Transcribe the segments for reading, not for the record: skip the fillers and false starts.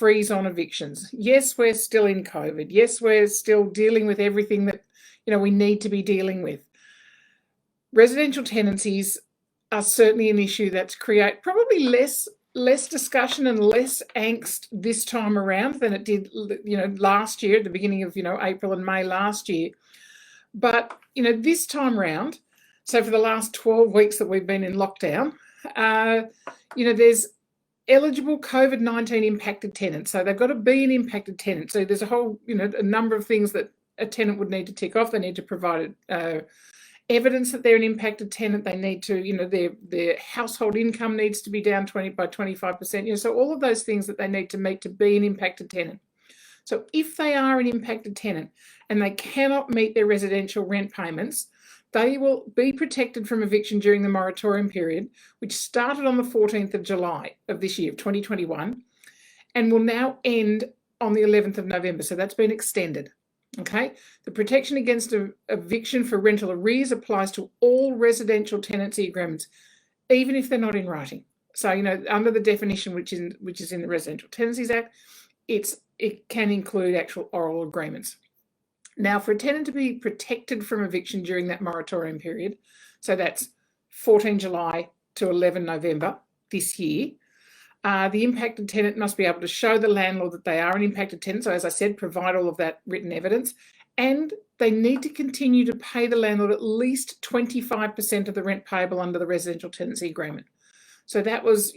freeze on evictions. Yes, we're still in COVID. Yes, we're still dealing with everything that, we need to be dealing with. Residential tenancies are certainly an issue that's create probably less discussion and less angst this time around than it did, last year at the beginning of, April and May last year. But, this time around, so for the last 12 weeks that we've been in lockdown, there's eligible COVID-19 impacted tenants. So they've got to be an impacted tenant. So there's a whole, a number of things that a tenant would need to tick off. They need to provide evidence that they're an impacted tenant. They need to, their household income needs to be down by 25%. So all of those things that they need to meet to be an impacted tenant. So if they are an impacted tenant and they cannot meet their residential rent payments, they will be protected from eviction during the moratorium period, which started on the 14th of July of this year, of 2021, and will now end on the 11th of November. So that's been extended. Okay, the protection against eviction for rental arrears applies to all residential tenancy agreements, even if they're not in writing. So, under the definition which is in the Residential Tenancies Act, it can include actual oral agreements. Now, for a tenant to be protected from eviction during that moratorium period, so that's 14 July to 11 November this year, the impacted tenant must be able to show the landlord that they are an impacted tenant. So as I said, provide all of that written evidence, and they need to continue to pay the landlord at least 25% of the rent payable under the residential tenancy agreement. So that was,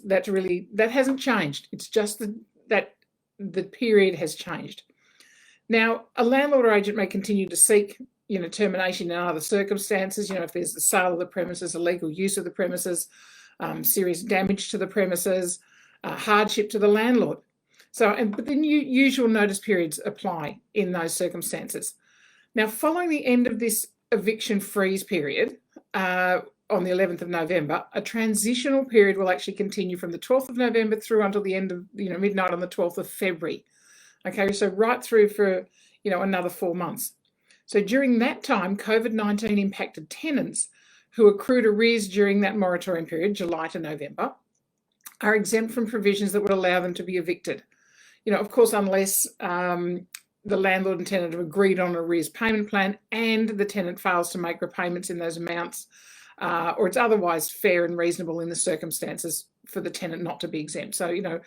that's really, that hasn't changed. It's just that the period has changed. Now, a landlord or agent may continue to seek, termination in other circumstances, if there's the sale of the premises, illegal use of the premises, serious damage to the premises, hardship to the landlord. But the usual notice periods apply in those circumstances. Now, following the end of this eviction freeze period on the 11th of November, a transitional period will actually continue from the 12th of November through until the end of, midnight on the 12th of February. Okay, so right through for, another 4 months. So during that time, COVID-19 impacted tenants who accrued arrears during that moratorium period, July to November, are exempt from provisions that would allow them to be evicted. Of course, unless the landlord and tenant have agreed on an arrears payment plan and the tenant fails to make repayments in those amounts, or it's otherwise fair and reasonable in the circumstances for the tenant not to be exempt. So,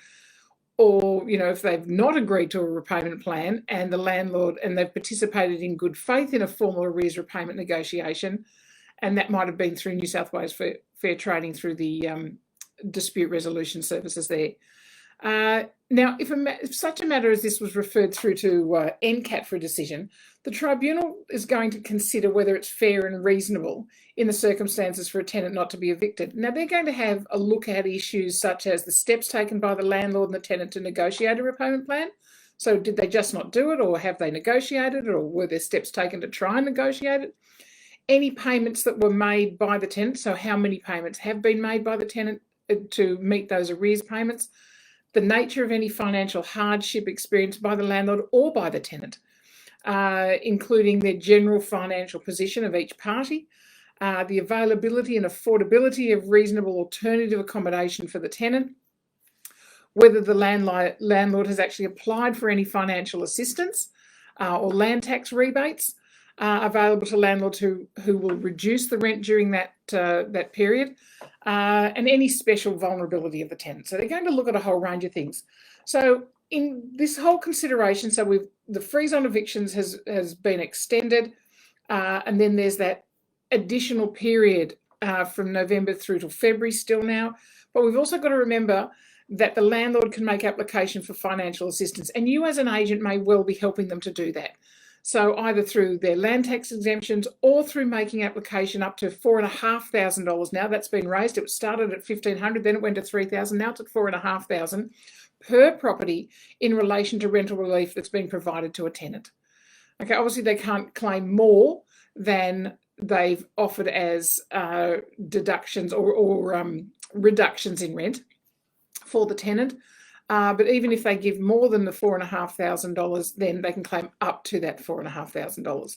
if they've not agreed to a repayment plan and the landlord, and they've participated in good faith in a formal arrears repayment negotiation, and that might have been through New South Wales Fair Trading through the dispute resolution services there. Now, if such a matter as this was referred through to NCAT for a decision, the tribunal is going to consider whether it's fair and reasonable in the circumstances for a tenant not to be evicted. Now, they're going to have a look at issues such as the steps taken by the landlord and the tenant to negotiate a repayment plan. So did they just not do it, or have they negotiated it, or were there steps taken to try and negotiate it? Any payments that were made by the tenant, so how many payments have been made by the tenant to meet those arrears payments, the nature of any financial hardship experienced by the landlord or by the tenant, including their general financial position of each party, the availability and affordability of reasonable alternative accommodation for the tenant, whether the landlord has actually applied for any financial assistance or land tax rebates available to landlords who will reduce the rent during that period, and any special vulnerability of the tenant. So they're going to look at a whole range of things. So in this whole consideration, the freeze on evictions has been extended, and then there's that additional period from November through to February still now. But we've also got to remember that the landlord can make application for financial assistance, and you as an agent may well be helping them to do that. So either through their land tax exemptions or through making application up to $4,500. Now that's been raised. It started at $1,500, then it went to $3,000. Now it's at $4,500 per property in relation to rental relief that's been provided to a tenant. Okay, obviously they can't claim more than they've offered as deductions or reductions in rent for the tenant. But even if they give more than the $4,500, then they can claim up to that $4,500.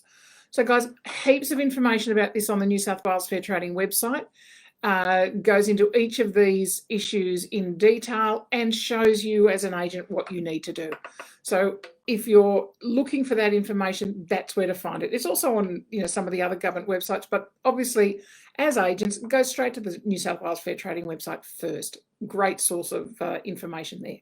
So guys, heaps of information about this on the New South Wales Fair Trading website. goes into each of these issues in detail and shows you as an agent what you need to do. So if you're looking for that information, that's where to find it. It's also on some of the other government websites, but obviously as agents, go straight to the New South Wales Fair Trading website first. Great source of information there.